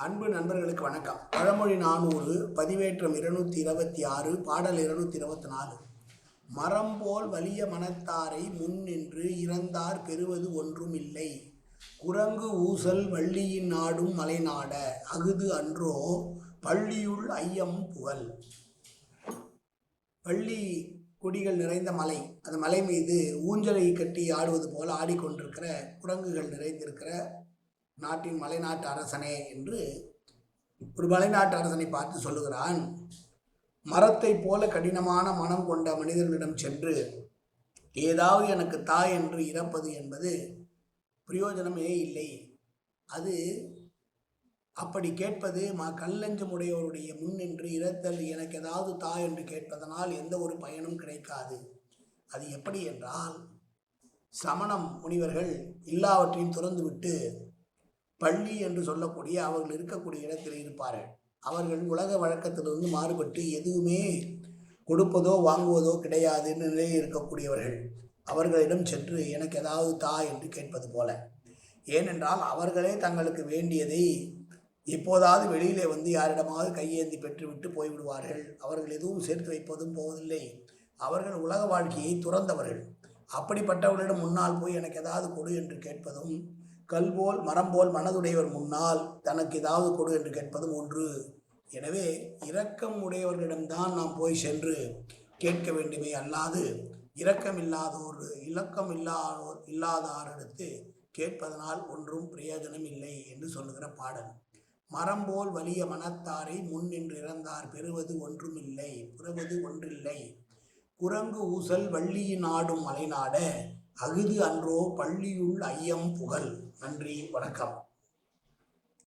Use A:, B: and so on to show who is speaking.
A: அன்பு நண்பர்களுக்கு வணக்கம். பழமொழி 400, பதிவேற்றம் 226, பாடல் 224. மரம் போல் வலிய மனத்தாரை முன்னின்று இறந்தார் பெறுவது ஒன்றும் இல்லை. குரங்கு ஊசல் வள்ளியின் நாடும் மலைநாட அகுது அன்றோ பள்ளியுள் ஐயம் புகழ். வள்ளி கொடிகள் நிறைந்த மலை, அந்த மலை மீது ஊஞ்சலை கட்டி ஆடுவது போல ஆடிக்கொண்டிருக்கிற குரங்குகள் நிறைந்திருக்கிற நாட்டின் மலைநாட்டு அரசனே என்று ஒரு மலைநாட்டு அரசனை பார்த்து சொல்லுகிறான். மரத்தை போல கடினமான மனம் கொண்ட மனிதர்களிடம் சென்று ஏதாவது எனக்கு தாய் என்று இறப்பது என்பது பிரயோஜனமே இல்லை. அது அப்படி கேட்பது கல்லஞ்சமுடையவருடைய முன்னின்று இறத்தல் எனக்கு ஏதாவது தாய் என்று கேட்பதனால் எந்த ஒரு பயனும் கிடைக்காது. அது எப்படி என்றால், சமணம் முனிவர்கள் எல்லாவற்றையும் துறந்துவிட்டு பள்ளி என்று சொல்லக்கூடிய அவர்கள் இருக்கக்கூடிய இடத்தில் இருப்பார்கள். அவர்கள் உலக வழக்கத்திலிருந்து மாறுபட்டு எதுவுமே கொடுப்பதோ வாங்குவதோ கிடையாது நிலையில் இருக்கக்கூடியவர்கள். அவர்களிடம் சென்று எனக்கு ஏதாவது தாய் என்று கேட்பது போல. ஏனென்றால் அவர்களே தங்களுக்கு வேண்டியதை எப்போதாவது வெளியிலே வந்து யாரிடமாவது கையேந்தி பெற்றுவிட்டு போய்விடுவார்கள். அவர்கள் எதுவும் சேர்த்து வைப்பதும் போவதில்லை. அவர்கள் உலக வாழ்க்கையை துறந்தவர்கள். அப்படிப்பட்டவர்களிடம் முன்னால் போய் எனக்கு ஏதாவது கொடு என்று கேட்பதும், கல்போல் மரம்போல் மனதுடையவர் முன்னால் தனக்கு ஏதாவது கொடு என்று கேட்பதும் ஒன்று. எனவே இரக்கம் உடையவர்களிடம்தான் நாம் போய் சென்று கேட்க வேண்டுமே அல்லாது இரக்கம் இல்லாதாரிடத்து கேட்பதனால் ஒன்றும் பிரயோஜனம் இல்லை என்று சொல்லுகிற பாடல். மரம்போல் வலிய மனத்தாரை முன் நின்று இறந்தார் பெறுவது ஒன்றில்லை. குரங்கு ஊசல் வள்ளியின் ஆடும் மலைநாட அகுது அன்றோ பள்ளியுள் ஐயம் புகழ். நன்றி, வணக்கம்.